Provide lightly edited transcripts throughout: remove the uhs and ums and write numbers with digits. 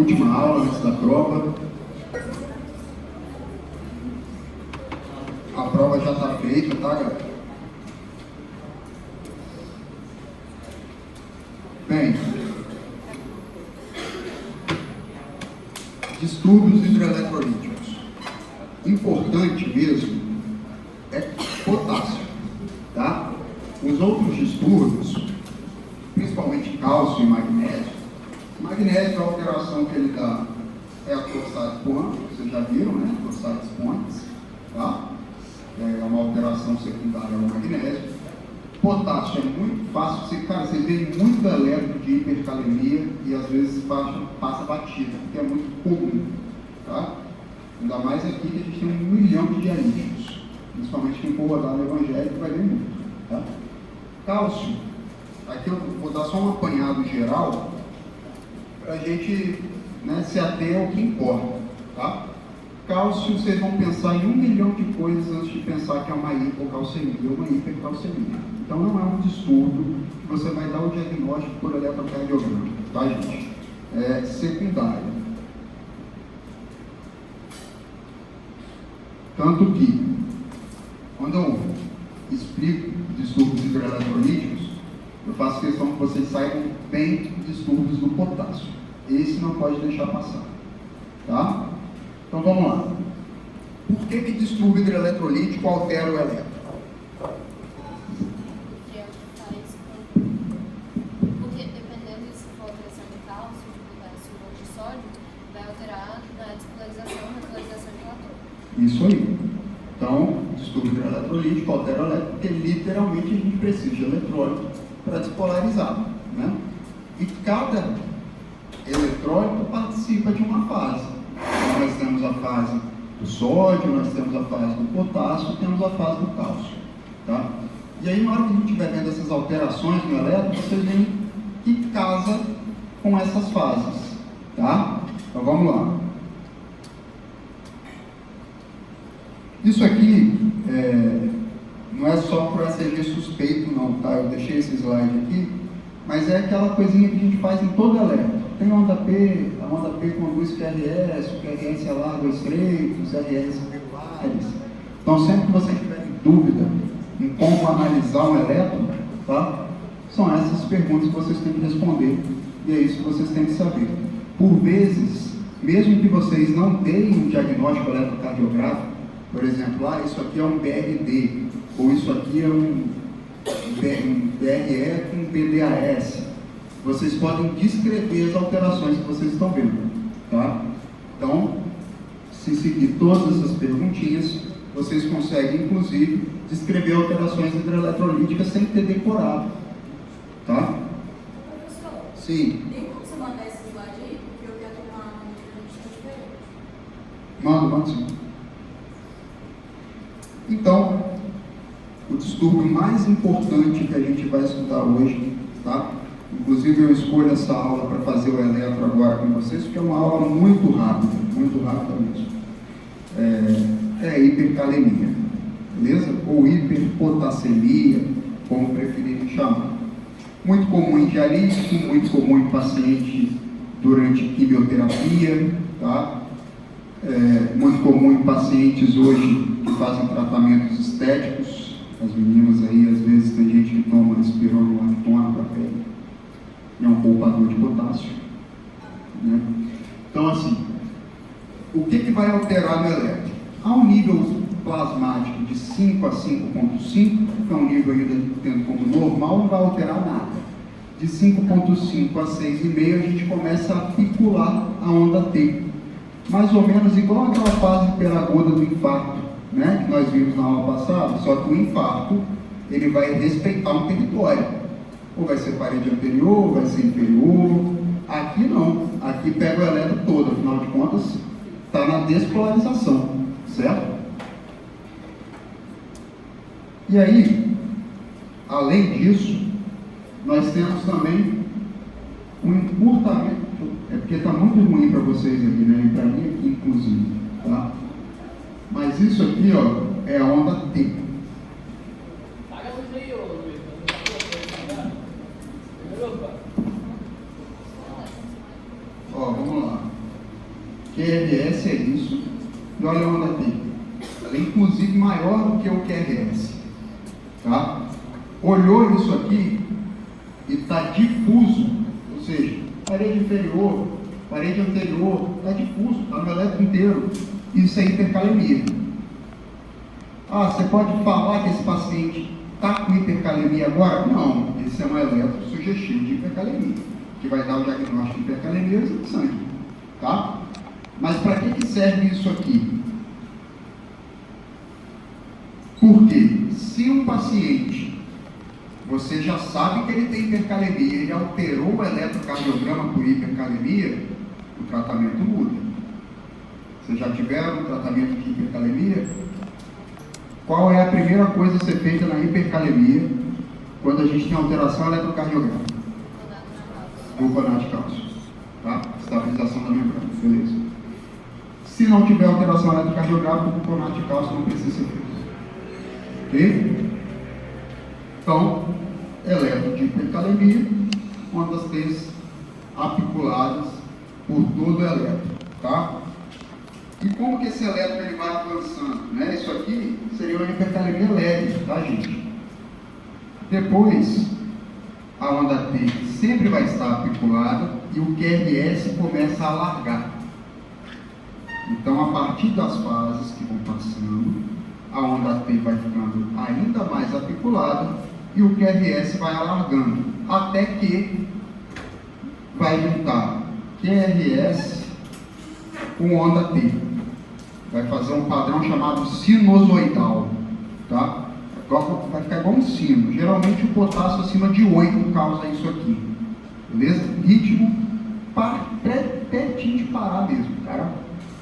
última aula antes da prova. A prova já está feita, tá, galera? Bem, distúrbios hidroeletrolíticos. Importante mesmo é potássio, tá? Os outros distúrbios, principalmente cálcio e magnésio. Magnésio, a alteração que ele dá é a torsades pontes, vocês já viram, né? Torsades pontes, tá? É uma alteração secundária ao magnésio. Potássio é muito fácil, você vê muito eletro de hipercalemia e às vezes passa batida, porque é muito comum, tá? Ainda mais aqui que a gente tem 1 milhão de dialíticos, principalmente quem for rodar no evangélico vai ver muito, tá? Cálcio, aqui eu vou dar só um apanhado geral para a gente, né, se ater ao que importa, tá? Cálcio, vocês vão pensar em 1 milhão de coisas antes de pensar que é uma hipocalcemia ou uma hipercalcemia. Então não é um distúrbio que você vai dar o diagnóstico por eletrocardiograma, tá, gente? É secundário. Tanto que, quando eu explico distúrbios hidroeletrolíticos, eu faço questão que vocês saibam bem distúrbios do potássio. Esse não pode deixar passar, tá? Então vamos lá. Por que distúrbio hidroeletrolítico altera o eletro? Porque dependendo se for pressão de cálcio, de potássio ou de sódio, vai alterar na despolarização e repolarização de relator. Isso aí. Então, distúrbio hidroeletrolítico altera o eletro, porque literalmente a gente precisa de eletrólito para despolarizar, né? E cada eletrólito participa de uma fase. Então, nós temos a fase do sódio, nós temos a fase do potássio, temos a fase do cálcio, tá? E aí, na hora que a gente estiver vendo essas alterações no elétron, vocês veem que casa com essas fases, tá? Então, vamos lá. Isso aqui não é só para ECG suspeito, não, tá? Eu deixei esse slide aqui, mas é aquela coisinha que a gente faz em todo elétron. Tem onda P, a onda P conduz QRS, o QRS é largo estreito, os RS regulares. Então, sempre que vocês tiverem dúvida em como analisar um elétron, tá? São essas perguntas que vocês têm que responder, e é isso que vocês têm que saber. Por vezes, mesmo que vocês não tenham um diagnóstico eletrocardiográfico, por exemplo, isso aqui é um BRD, ou isso aqui é um BRE com BDAS, vocês podem descrever as alterações que vocês estão vendo, tá? Então, se seguir todas essas perguntinhas, vocês conseguem, inclusive, descrever alterações hidroeletrolíticas sem ter decorado, tá? Professor, Sim. tem como você mandar esse slide aí? Porque eu quero tomar uma medida diferente. Manda sim. Então, o distúrbio mais importante que a gente vai estudar hoje, tá? Inclusive eu escolho essa aula para fazer o eletro agora com vocês, porque é uma aula muito rápida mesmo. É a hipercalemia, beleza? Ou hiperpotassemia, como preferirem chamar. Muito comum em dialítico, muito comum em paciente durante quimioterapia, tá? Muito comum em pacientes hoje que fazem tratamentos estéticos. As meninas aí, às vezes, tem gente que toma espironolactona para a pele. É um poupador de potássio, né? Então, assim, o que vai alterar no eletro? A um nível plasmático de 5 a 5,5, que é um nível ainda tendo como normal, não vai alterar nada. De 5,5 a 6,5, a gente começa a articular a onda T. Mais ou menos igual aquela fase hiperaguda do infarto, né, que nós vimos na aula passada, só que o infarto, ele vai respeitar um território. Ou vai ser parede anterior, ou vai ser inferior. Aqui não. Aqui pega o elétron todo, afinal de contas, está na despolarização, certo? E aí, além disso, nós temos também um encurtamento, é porque está muito ruim para vocês aqui, né? E para mim aqui, inclusive, tá? Mas isso aqui, ó, é a onda T. Ó, vamos lá. QRS é isso, e olha a onda T. Ela é inclusive maior do que o QRS. Tá? Olhou isso aqui e está difuso, ou seja, parede inferior, parede anterior, está difuso, está no eletro inteiro. Isso é hipercalemia. Ah, você pode falar que esse paciente está com hipercalemia agora? Não, esse é um eletro sugestivo de hipercalemia, que vai dar o diagnóstico de hipercalemia e sangue. Tá? Mas para que serve isso aqui? Porque se um paciente, você já sabe que ele tem hipercalemia, ele alterou o eletrocardiograma por hipercalemia, o tratamento muda. Vocês já tiveram um tratamento de hipercalemia? Qual é a primeira coisa a ser feita na hipercalemia quando a gente tem alteração eletrocardiográfica? Gluconato de cálcio. Tá? Estabilização da membrana. Beleza. Se não tiver alteração eletrocardiográfica, o gluconato de cálcio não precisa ser feito. Ok? Então, eletro de hipercalemia, ondas T's apiculadas por todo o eletro. Tá? E como que esse eletro ele vai avançando? Né? Isso aqui seria uma hipercalemia leve, tá, gente? Depois, a onda T sempre vai estar apiculada e o QRS começa a alargar. Então, a partir das fases que vão passando, a onda T vai ficando ainda mais apiculada e o QRS vai alargando, até que vai juntar QRS com onda T. Vai fazer um padrão chamado sinusoidal, tá? Vai ficar igual um sino. Geralmente o potássio acima de 8 causa isso aqui, beleza? Ritmo pertinho de parar mesmo, tá?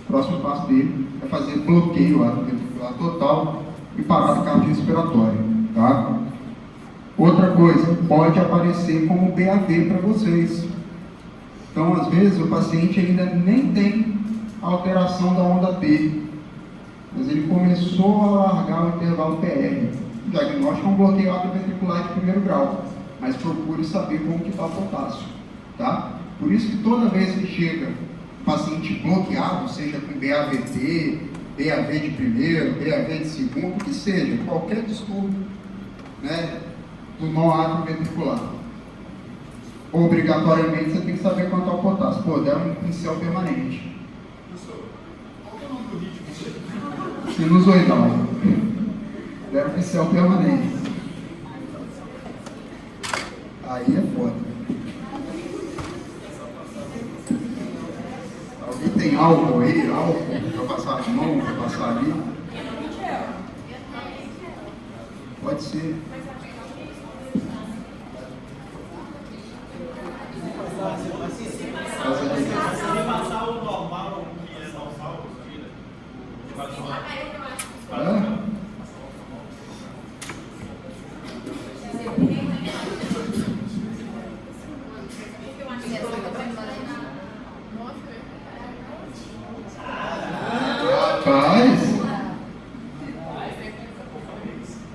O próximo passo dele é fazer bloqueio ventricular total e parada cardiorrespiratória, tá? Outra coisa, pode aparecer como BAV para vocês. Então, às vezes, o paciente ainda nem tem alteração da onda T, mas ele começou a alargar o intervalo PR. O diagnóstico é um bloqueio atrioventricular de primeiro grau, mas procure saber como que está o potássio, tá? Por isso que toda vez que chega paciente bloqueado, seja com BAVT, BAV de primeiro, BAV de segundo, que seja, qualquer distúrbio, né, do nó atrioventricular, obrigatoriamente você tem que saber quanto é o potássio. Pô, deram um pincel permanente. Sinusoidal. Deram um pincel permanente. Aí é foda. Alguém tem álcool aí? Álcool? Pra passar a mão, pra passar ali? Pode ser. Se passar o normal, que é normal, Rapaz,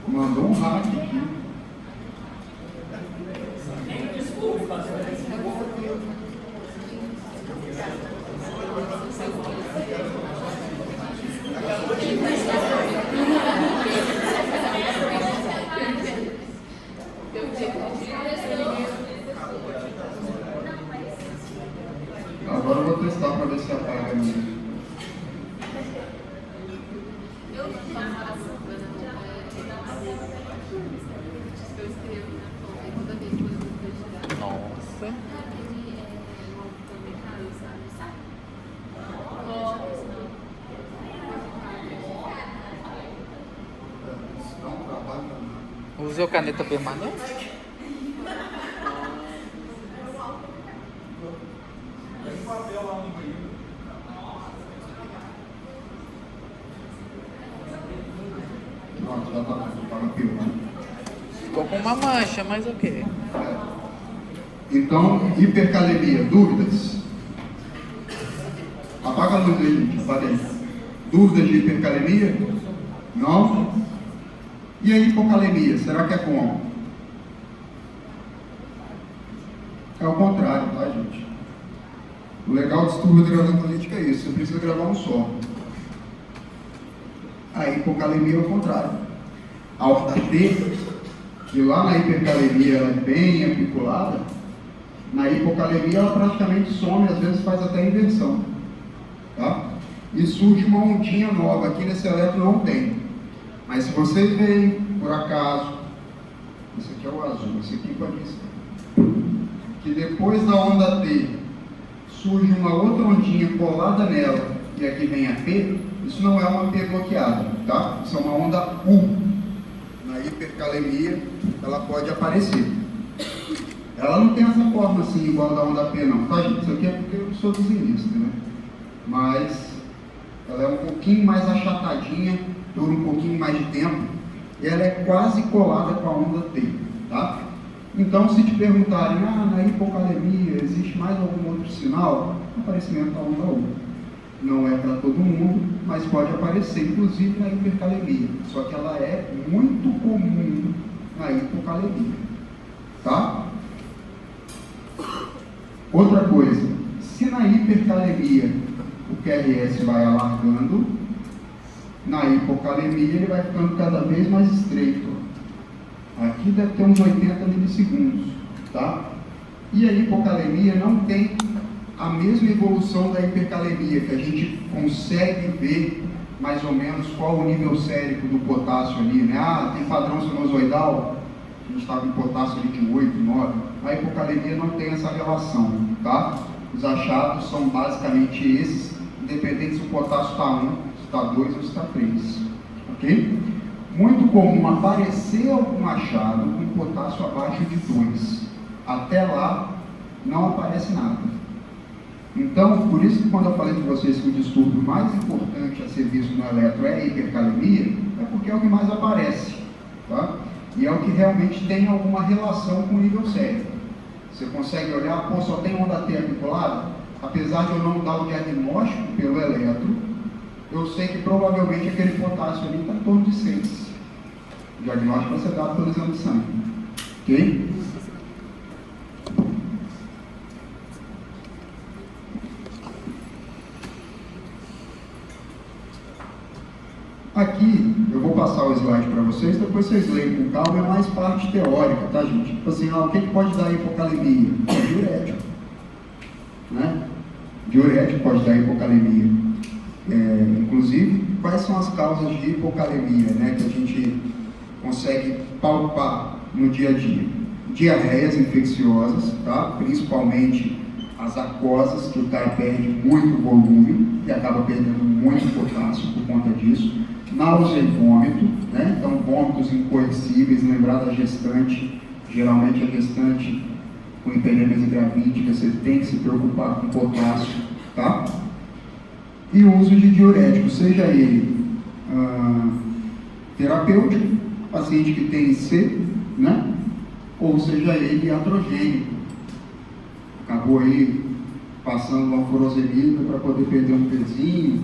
mandou um hack aqui. Agora eu vou testar para ver se apaga mesmo. Nossa. Usou caneta permanente? Pronto, já tá pior. Ficou com uma mancha, mas o quê? Então, hipercalemia, dúvidas? Apaga a luz aí, gente, apaga aí. Dúvidas de hipercalemia? Não? E a hipocalemia, será que é como? É o contrário, tá, gente? O legal do distúrbio hidroeletrolítico é isso, você precisa gravar um só. A hipocalemia é o contrário. A onda T, que lá na hipercalemia ela é bem articulada, na hipocalemia ela praticamente some, às vezes faz até inversão. Tá? E surge uma ondinha nova, aqui nesse eletro não tem. Mas se vocês veem, por acaso, esse aqui é o azul, esse aqui pode ser, que depois da onda T surge uma outra ondinha colada nela, e aqui vem a P, isso não é uma P bloqueada, tá? Isso é uma onda U. Na hipercalemia, ela pode aparecer. Ela não tem essa forma assim, igual da onda P não, tá gente? Isso aqui é porque eu sou desenhista, né? Mas ela é um pouquinho mais achatadinha, dura um pouquinho mais de tempo, e ela é quase colada com a onda T, tá? Então, se te perguntarem, na hipocalemia existe mais algum outro sinal? Aparecimento da onda U. Não é para todo mundo, mas pode aparecer, inclusive na hipercalemia. Só que ela é muito comum na hipocalemia, tá? Outra coisa, se na hipercalemia o QRS vai alargando, na hipocalemia ele vai ficando cada vez mais estreito. Aqui deve ter uns 80 milissegundos, tá? E a hipocalemia não tem a mesma evolução da hipercalemia, que a gente consegue ver mais ou menos qual o nível sérico do potássio ali, né? Tem padrão sinusoidal, a gente estava em potássio ali de 8, 9. A hipocalemia não tem essa relação, tá? Os achados são basicamente esses, independente se o potássio está 1, se está 2 ou se está 3, ok? Muito comum aparecer algum achado com potássio abaixo de 2. Até lá, não aparece nada. Então, por isso que quando eu falei para vocês que o distúrbio mais importante a ser visto no eletro é a hipercalemia, é porque é o que mais aparece, tá? E é o que realmente tem alguma relação com o nível sério. Você consegue olhar, só tem onda T articulada? Apesar de eu não dar o diagnóstico pelo eletro, eu sei que provavelmente aquele potássio ali está em torno de 6. O diagnóstico vai ser dado pelo exame de sangue. Ok? Aqui, eu vou passar o slide para vocês, depois vocês leem com calma, é mais parte teórica, tá gente? Tipo assim, o que pode dar hipocalemia? Diurético. Né? Diurético pode dar hipocalemia. Inclusive, quais são as causas de hipocalemia, né, que a gente consegue palpar no dia a dia? Diarreias infecciosas, tá? Principalmente as aquosas, que o cara perde muito volume e acaba perdendo muito potássio por conta disso. Náusea e vômito, né? Então vômitos incoercíveis, lembrar da gestante, geralmente a gestante com hiperemese gravídica, você tem que se preocupar com potássio, tá? E o uso de diurético, seja ele terapêutico, paciente que tem C, né? Ou seja ele iatrogênico. Acabou aí passando uma furosemida para poder perder um pezinho,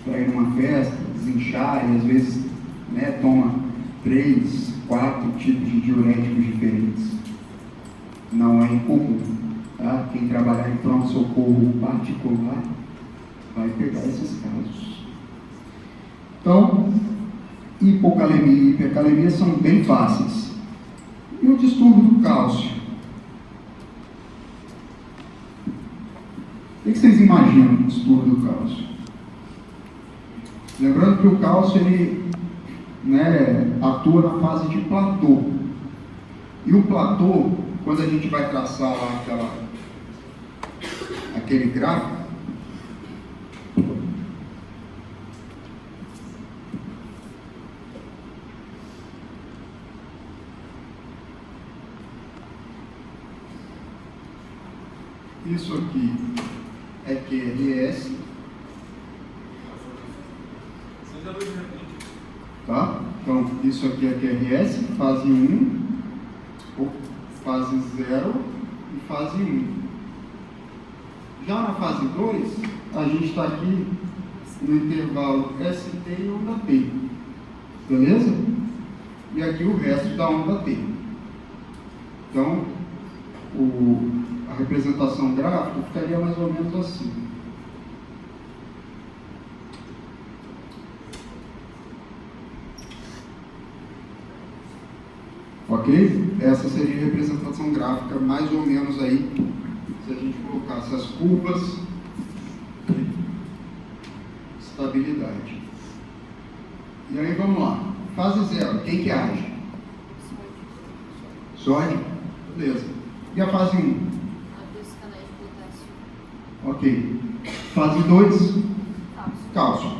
para ir numa festa, desinchar, e às vezes, né, toma 3, 4 tipos de diuréticos diferentes. Não é incomum, tá? Quem trabalhar em pronto-socorro particular vai pegar esses casos. Então, hipocalemia e hipercalemia são bem fáceis. E o distúrbio do cálcio? O que vocês imaginam do distúrbio do cálcio? Lembrando que o cálcio, ele, né, atua na fase de platô. E o platô, quando a gente vai traçar lá aquele gráfico, isso aqui é QRS, tá? Então, isso aqui é QRS, fase 1, fase 0 e fase 1. Já na fase 2, a gente está aqui no intervalo ST e onda T, beleza? E aqui o resto da onda T. Então, a representação gráfica ficaria mais ou menos assim. Ok? Essa seria a representação gráfica, mais ou menos aí, se a gente colocasse as curvas de estabilidade. E aí vamos lá. Fase 0, quem que age? Sódio? Beleza. E a fase 1? Abre os canais de potássio. Ok. Fase 2? Cálcio. Cálcio.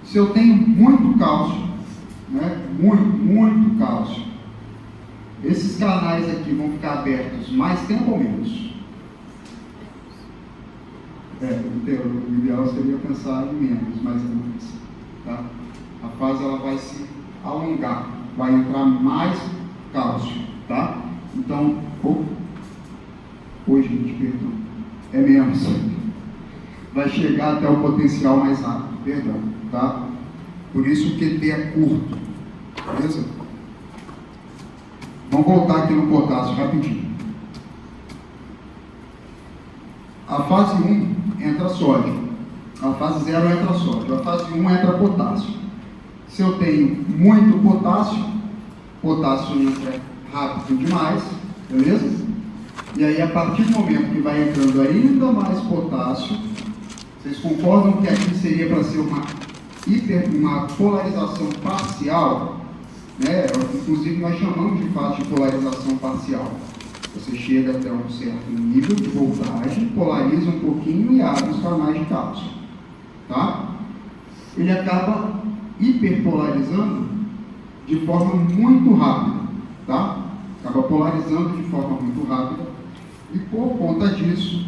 Se eu tenho muito cálcio, né? Muito cálcio, esses canais aqui vão ficar abertos mais tempo ou menos? O ideal seria pensar em menos, mais ou menos. Tá? A fase ela vai se alongar, vai entrar mais cálcio, tá? Então, hoje, gente, perdão, é menos. Vai chegar até o potencial mais rápido, perdão, tá? Por isso o QT é curto, beleza? Vamos voltar aqui no potássio rapidinho. A fase 1 entra sódio, a fase 0 entra sódio, a fase 1 entra potássio. Se eu tenho muito potássio entra rápido demais, beleza? E aí, a partir do momento que vai entrando ainda mais potássio, vocês concordam que aqui seria para ser uma polarização parcial? Né? Inclusive, nós chamamos de fase de polarização parcial. Você chega até um certo nível de voltagem, polariza um pouquinho e abre os canais de cálcio. Tá? Ele acaba hiperpolarizando de forma muito rápida. Tá? Acaba polarizando de forma muito rápida. E por conta disso,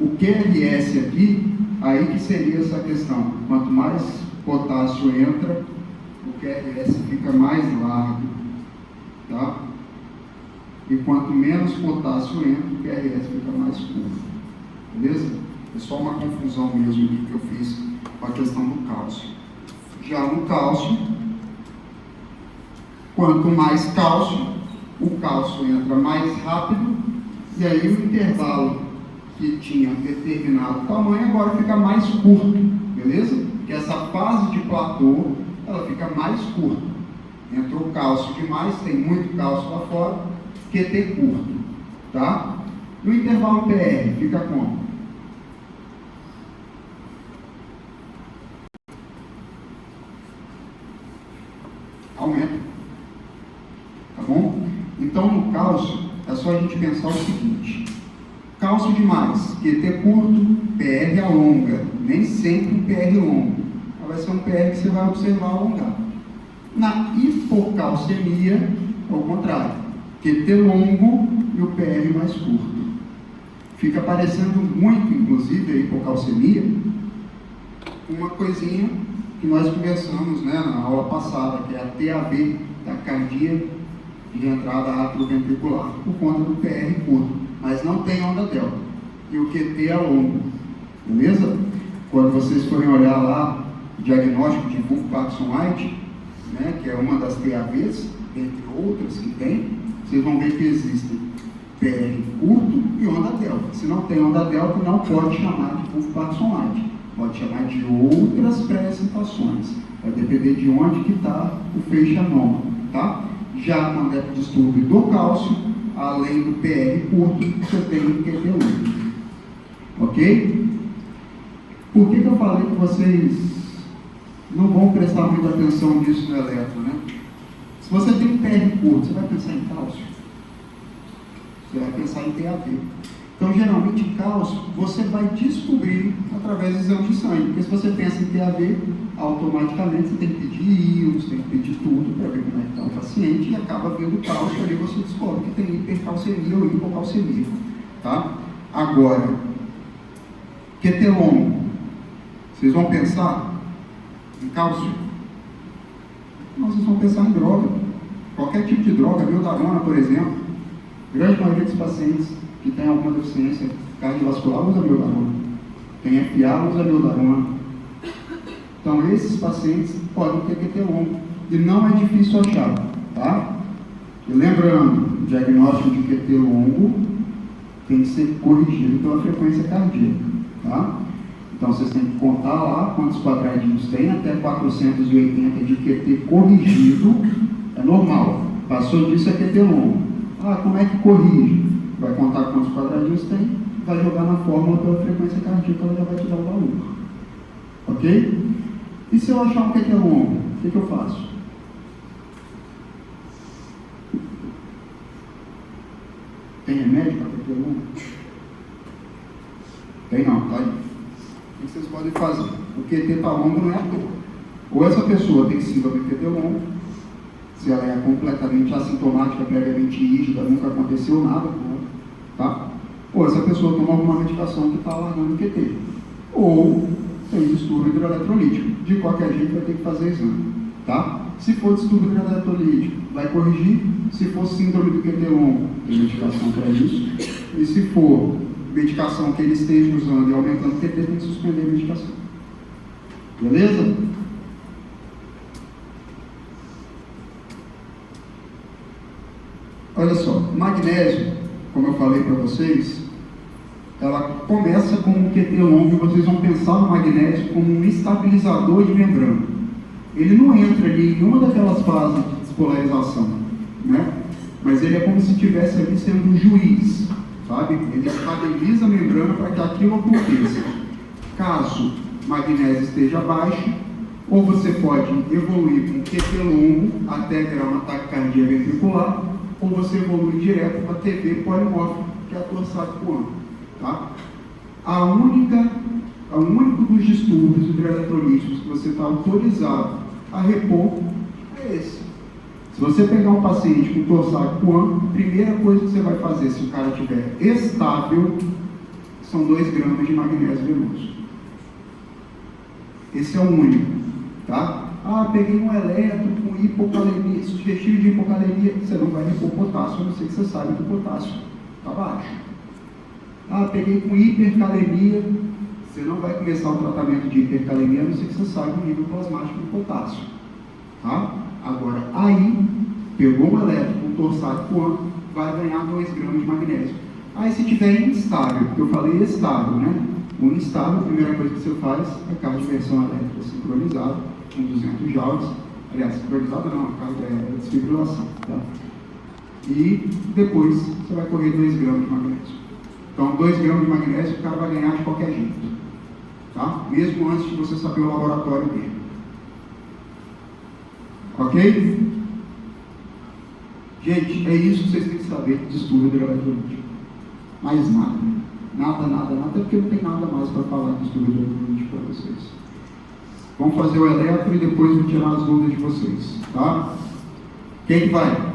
o QRS aqui, aí que seria essa questão. Quanto mais potássio entra, o QRS fica mais largo. Tá? E quanto menos potássio entra, o QRS fica mais curto. Beleza? É só uma confusão mesmo que eu fiz com a questão do cálcio. Já no cálcio, quanto mais cálcio, o cálcio entra mais rápido, e aí o intervalo que tinha determinado tamanho agora fica mais curto, beleza? Porque essa fase de platô, ela fica mais curta. Entrou cálcio demais, tem muito cálcio lá fora, QT curto, tá? E o intervalo PR fica como? Aumenta, tá bom? Então, no cálcio, é só a gente pensar o seguinte: cálcio demais, QT curto, PR alonga. Nem sempre um PR longo. Vai ser um PR que você vai observar alongar. Na hipocalcemia, é o contrário. QT longo e o PR mais curto. Fica parecendo muito, inclusive, a hipocalcemia, uma coisinha que nós conversamos, né, na aula passada, que é a TAV, taquicardia de entrada atrioventricular, por conta do PR curto, mas não tem onda delta. E o QT é longo, beleza? Quando vocês forem olhar lá o diagnóstico de Wolff-Parkinson-White, né, que é uma das TAVs, entre outras que tem, vocês vão ver que existem PR curto e onda delta. Se não tem onda delta, não pode chamar de Wolff-Parkinson-White. Pode chamar de outras pré-excitações. Vai depender de onde que está o feixe anômalo, tá? Já quando é distúrbio do cálcio, além do PR curto, você tem o QT longo. Ok? Por que eu falei que vocês não vão prestar muita atenção nisso no eletro, né? Se você tem um PR curto, você vai pensar em cálcio? Você vai pensar em TAV. Então, geralmente, cálcio, você vai descobrir através do exame de sangue. Porque se você pensa em TAV, automaticamente você tem que pedir íons, tem que pedir tudo para ver como é que está o paciente e acaba vendo cálcio, ali você descobre que tem hipercalcemia ou hipocalcemia. Tá? Agora, QT longo, vocês vão pensar em cálcio? Não, vocês vão pensar em droga. Qualquer tipo de droga, miodarona, por exemplo. A grande maioria dos pacientes que tem alguma deficiência cardiovascular usa miodarona. Quem é FA usa miodarona. Então, esses pacientes podem ter QT longo. E não é difícil achar, tá? E lembrando, o diagnóstico de QT longo tem que ser corrigido pela frequência cardíaca, tá? Então vocês têm que contar lá quantos quadradinhos tem, até 480 de QT corrigido, é normal. Passou disso é QT longo. Como é que corrige? Vai contar quantos quadradinhos tem, vai jogar na fórmula pela frequência cardíaca, ela já vai te dar o valor. Ok? E se eu achar um QT longo, o que eu faço? Tem remédio para QT longo? Tem não, tá aí. O que vocês podem fazer? O QT está longo não é à toa. Ou essa pessoa tem síndrome de QT longo, se ela é completamente assintomática, previamente rígida, nunca aconteceu nada com ela, tá? Ou essa pessoa toma alguma medicação que está alargando o QT. Ou tem distúrbio hidroeletrolítico. De qualquer jeito vai ter que fazer exame, tá? Se for distúrbio hidroeletrolítico, vai corrigir. Se for síndrome do QT longo, tem medicação para isso. E se for medicação que ele esteja usando e aumentando o QT, tem que suspender a medicação. Beleza? Olha só, magnésio, como eu falei para vocês, ela começa com um QT longo e vocês vão pensar no magnésio como um estabilizador de membrana. Ele não entra ali em nenhuma daquelas fases de despolarização, né? Mas ele é como se estivesse ali sendo um juiz, sabe? Ele estabiliza a membrana para que aquilo aconteça. Caso o magnésio esteja baixo, ou você pode evoluir com QT longo até virar uma taquicardia ventricular, ou você evolui direto para TV polimórfico, que é a torsade-Coan, tá? O único dos distúrbios hidroeletrolíticos que você está autorizado a repor é esse. Se você pegar um paciente com torsade-Coan, a primeira coisa que você vai fazer, se o cara estiver estável, são 2 gramas de magnésio venoso. Esse é o único, tá? Peguei um eletro com hipocalemia, sugestivo de hipocalemia, você não vai repor potássio, a não ser que você saiba que o potássio está baixo. Peguei com hipercalemia, você não vai começar o tratamento de hipercalemia, a não ser que você saiba o nível plasmático do potássio, tá? Agora, aí, pegou um eletro com torsade-Coan, vai ganhar 2 gramas de magnésio. Aí, se tiver instável, porque eu falei estável, né? O instável, a primeira coisa que você faz é cardioversão elétrica sincronizada, com 200 joules, aliás, sincronizada não, é desfibrilação, tá? E depois você vai correr 2 gramas de magnésio. Então, 2 gramas de magnésio o cara vai ganhar de qualquer jeito, tá? Mesmo antes de você saber o laboratório dele. Ok? Gente, é isso que vocês têm que saber de distúrbio hidroeletrolítico. Mais nada. Nada, porque não tem nada mais para falar de distúrbio hidroeletrolítico para vocês. Vamos fazer o eletro e depois vou tirar as dúvidas de vocês, tá? Quem vai?